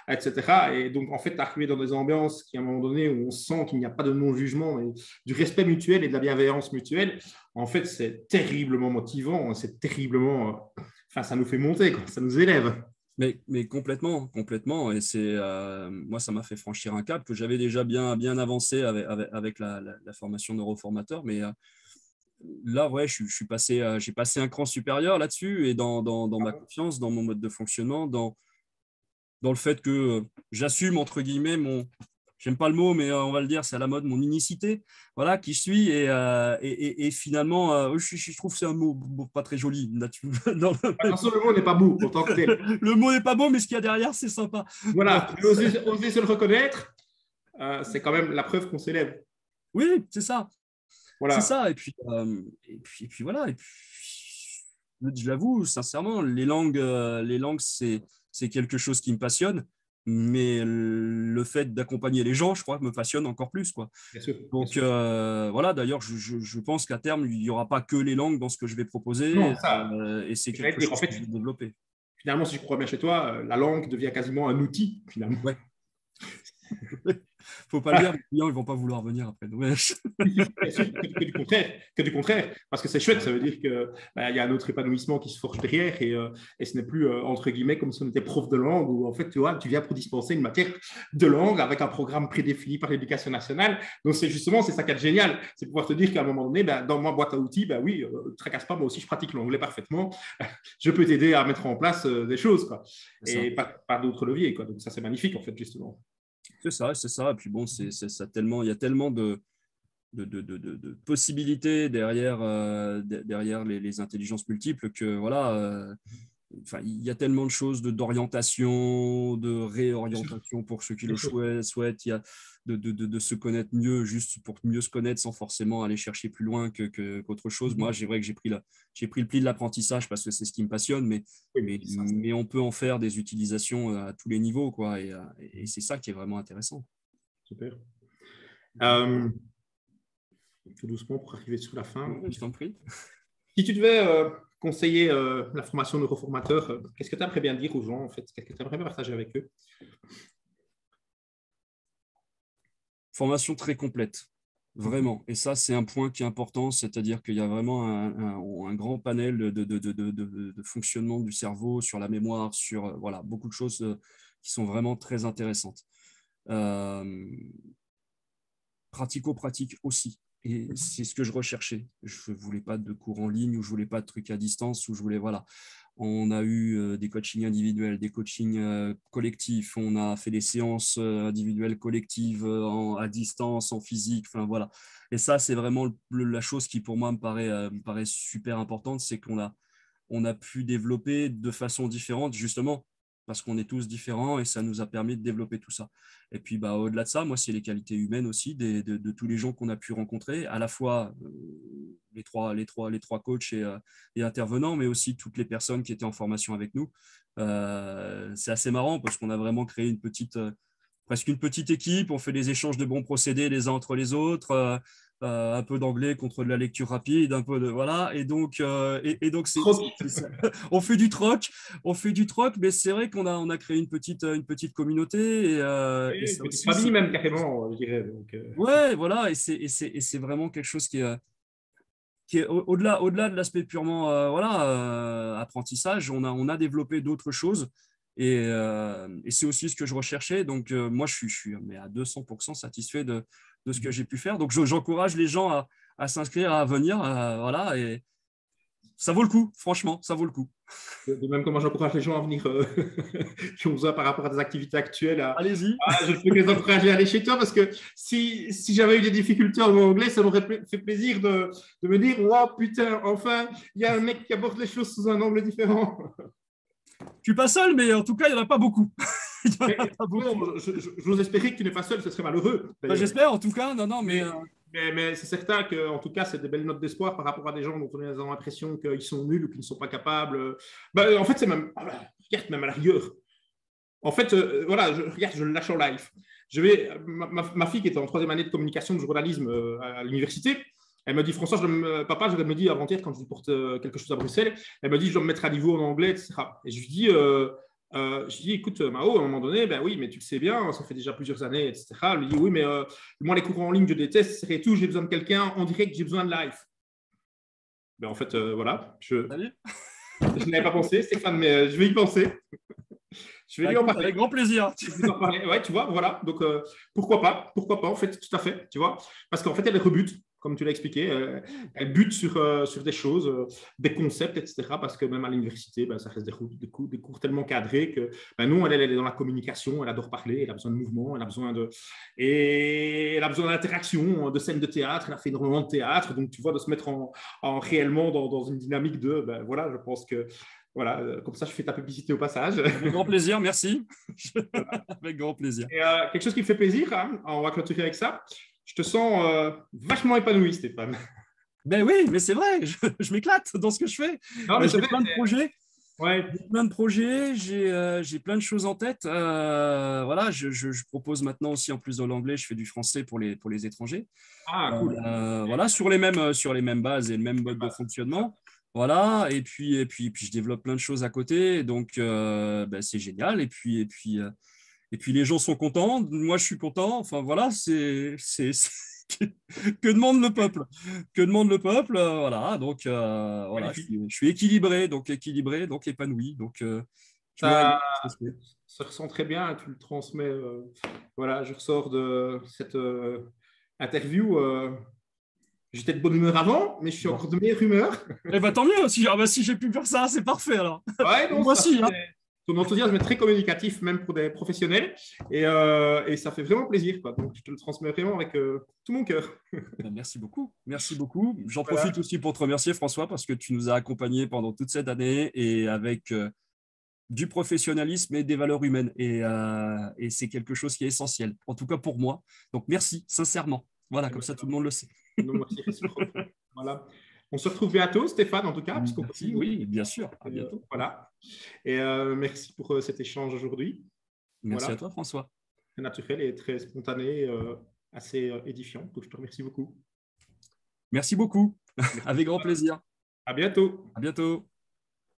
S1: etc. Et donc, en fait, arriver dans des ambiances qui, à un moment donné, où on sent qu'il n'y a pas de non-jugement et du respect mutuel et de la bienveillance mutuelle, en fait, c'est terriblement motivant, c'est terriblement... Enfin, ça nous fait monter, quoi, ça nous élève.
S2: Mais complètement. Et c'est moi, ça m'a fait franchir un cap que j'avais déjà bien avancé avec la formation neuroformateur. Mais là, ouais, j'ai passé un cran supérieur là-dessus et dans ma confiance, dans mon mode de fonctionnement, dans le fait que j'assume, entre guillemets, j'aime pas le mot, mais on va le dire, c'est à la mode, mon unicité, voilà, qui je suis. Et finalement, je trouve que c'est un mot pas très joli.
S1: Attention, le mot n'est pas beau en tant que tel.
S2: Le mot n'est pas beau, mais ce qu'il y a derrière, c'est sympa.
S1: Voilà, mais oser se le reconnaître, c'est quand même la preuve qu'on s'élève.
S2: Oui, c'est ça.
S1: Voilà.
S2: C'est ça. Et puis voilà. Et puis, je l'avoue, sincèrement, les langues, c'est quelque chose qui me passionne. Mais le fait d'accompagner les gens, je crois, me passionne encore plus, quoi.
S1: Bien sûr,
S2: Donc, voilà, d'ailleurs, je pense qu'à terme, il n'y aura pas que les langues dans ce que je vais proposer.
S1: Non, ça,
S2: et c'est quelque chose que je vais développer.
S1: Finalement, si je crois bien chez toi, la langue devient quasiment un outil, finalement.
S2: Ouais. Faut pas le dire, les clients ils vont pas vouloir venir après.
S1: Que du contraire, parce que c'est chouette, ça veut dire qu'il y a un autre épanouissement qui se forge derrière et ce n'est plus entre guillemets comme si on était prof de langue où en fait tu vois, tu viens pour dispenser une matière de langue avec un programme prédéfini par l'éducation nationale. Donc c'est ça qui est génial, c'est pouvoir te dire qu'à un moment donné, dans ma boîte à outils, oui, tracasse pas, moi aussi je pratique l'anglais parfaitement, je peux t'aider à mettre en place des choses, quoi. Et par d'autres leviers, quoi. Donc ça c'est magnifique en fait justement.
S2: C'est ça. Et puis bon, il y a tellement de possibilités derrière les intelligences multiples que voilà. Il y a tellement de choses d'orientation, de réorientation pour ceux qui le souhaitent. Il y a de se connaître mieux, juste pour mieux se connaître sans forcément aller chercher plus loin qu'autre chose. Moi, c'est vrai que j'ai pris le pli de l'apprentissage parce que c'est ce qui me passionne, mais on peut en faire des utilisations à tous les niveaux, quoi, et c'est ça qui est vraiment intéressant.
S1: Super. Tout doucement pour arriver sur la fin.
S2: Je t'en prie.
S1: Si tu devais conseiller la formation neuroformateur, qu'est-ce que tu aimerais bien dire aux gens en fait? Qu'est-ce que tu aimerais bien partager avec eux?
S2: Formation très complète, vraiment. Et ça, c'est un point qui est important, c'est-à-dire qu'il y a vraiment un grand panel de fonctionnement du cerveau, sur la mémoire, sur voilà, beaucoup de choses qui sont vraiment très intéressantes. Pratico-pratique aussi. Et c'est ce que je recherchais. Je ne voulais pas de cours en ligne ou je ne voulais pas de trucs à distance ou je voulais, voilà. On a eu des coachings individuels, des coachings collectifs. On a fait des séances individuelles, collectives, à distance, en physique. Enfin, voilà. Et ça, c'est vraiment la chose qui, pour moi, me paraît super importante. C'est qu'on a pu développer de façon différente, justement, parce qu'on est tous différents et ça nous a permis de développer tout ça. Et puis, au-delà de ça, moi, c'est les qualités humaines aussi de tous les gens qu'on a pu rencontrer, à la fois les trois coachs et intervenants, mais aussi toutes les personnes qui étaient en formation avec nous. C'est assez marrant parce qu'on a vraiment créé presque une petite équipe. On fait des échanges de bons procédés les uns entre les autres. Un peu d'anglais contre de la lecture rapide, un peu de voilà, et donc on fait du troc, mais c'est vrai qu'on a créé une petite communauté et
S1: une petite famille même carrément, je dirais. Donc,
S2: ouais, voilà, et c'est vraiment quelque chose qui est au-delà de l'aspect purement apprentissage. On a développé d'autres choses. Et c'est aussi ce que je recherchais. Donc, moi, je suis mais à 200% satisfait de ce que j'ai pu faire. Donc, j'encourage les gens à s'inscrire, à venir. Voilà, et ça vaut le coup, franchement, ça vaut le coup.
S1: De même comment j'encourage les gens à venir qui ont besoin par rapport à des activités actuelles.
S2: Allez-y.
S1: Je peux les encourager à aller chez toi parce que si j'avais eu des difficultés en anglais, ça m'aurait fait plaisir de me dire « Wow, putain, enfin, il y a un mec qui aborde les choses sous un angle différent. »
S2: Je suis pas seul, mais en tout cas, il n'y en a pas beaucoup.
S1: J'ose espérer que tu n'es pas seul, ce serait malheureux.
S2: J'espère, en tout cas. Non, mais
S1: c'est certain que, en tout cas, c'est des belles notes d'espoir par rapport à des gens dont on a l'impression qu'ils sont nuls ou qu'ils ne sont pas capables. En fait, c'est même, regarde, même à la rigueur. En fait, voilà, je le lâche en live. Ma fille qui était en 3e année de communication de journalisme à l'université, elle me dit, François, papa, je me dis avant-hier quand je lui porte quelque chose à Bruxelles, elle me dit, je dois me mettre à niveau en anglais, etc. Et je lui dis, écoute, Mao, à un moment donné, ben oui, mais tu le sais bien, ça fait déjà plusieurs années, etc. Elle me dit, oui, mais moi, les cours en ligne, je déteste, c'est tout, j'ai besoin de quelqu'un en direct, j'ai besoin de live. Ben, en fait, voilà, je n'avais pas pensé, Stéphane, mais je vais y penser. Je vais lui en parler.
S2: Avec grand plaisir.
S1: Ouais, tu vois, voilà. Donc, pourquoi pas, en fait, tout à fait, tu vois. Parce qu'en fait, elle rebute. comme tu l'as expliqué. Elle bute sur des choses, des concepts, etc. Parce que même à l'université, ça reste des cours tellement cadrés que nous, elle est dans la communication, elle adore parler, elle a besoin de mouvement, elle a besoin d'interaction, de scènes de théâtre, elle a fait énormément de théâtre. Donc, tu vois, de se mettre réellement dans une dynamique de, voilà, je pense que voilà, comme ça, je fais ta publicité au passage.
S2: Avec grand plaisir, merci.
S1: Voilà.
S2: Avec grand plaisir.
S1: Et quelque chose qui me fait plaisir, hein, on va clôturer avec ça. Je te sens vachement épanoui, Stéphane.
S2: Ben oui, mais c'est vrai, je m'éclate dans ce que je fais. J'ai plein de projets.
S1: Ouais.
S2: J'ai plein de projets, j'ai plein de choses en tête. Voilà, je propose maintenant aussi, en plus de l'anglais, je fais du français pour les étrangers.
S1: Ah, cool.
S2: Voilà, sur les mêmes bases et le même mode de fonctionnement. Voilà, et puis je développe plein de choses à côté, donc c'est génial. Et puis les gens sont contents, moi je suis content. Enfin voilà, que demande le peuple? Que demande le peuple? Voilà, donc voilà, je suis équilibré, donc épanoui. Donc
S1: ça ressent très bien, tu le transmets. Voilà, je ressors de cette interview. J'étais de bonne humeur avant, mais je suis encore de meilleure humeur.
S2: Eh ben, tant mieux aussi. Si j'ai pu faire ça, c'est parfait alors.
S1: Ouais, donc,
S2: moi aussi.
S1: Ton enthousiasme est très communicatif, même pour des professionnels. Et ça fait vraiment plaisir, quoi. Donc, je te le transmets vraiment avec tout mon cœur.
S2: Merci beaucoup. Merci beaucoup. J'en profite aussi pour te remercier, François, parce que tu nous as accompagnés pendant toute cette année et avec du professionnalisme et des valeurs humaines. Et c'est quelque chose qui est essentiel, en tout cas pour moi. Donc, merci, sincèrement. Voilà, comme ça, tout le monde le sait.
S1: Non, merci, voilà. On se retrouve bientôt, Stéphane, en tout cas.
S2: Merci, oui, bien sûr. À bientôt.
S1: Voilà. Et merci pour cet échange aujourd'hui.
S2: Merci à toi, François.
S1: Très naturel et très spontané, assez édifiant. Donc, je te remercie beaucoup.
S2: Merci beaucoup. Avec grand plaisir.
S1: À bientôt.
S2: À bientôt.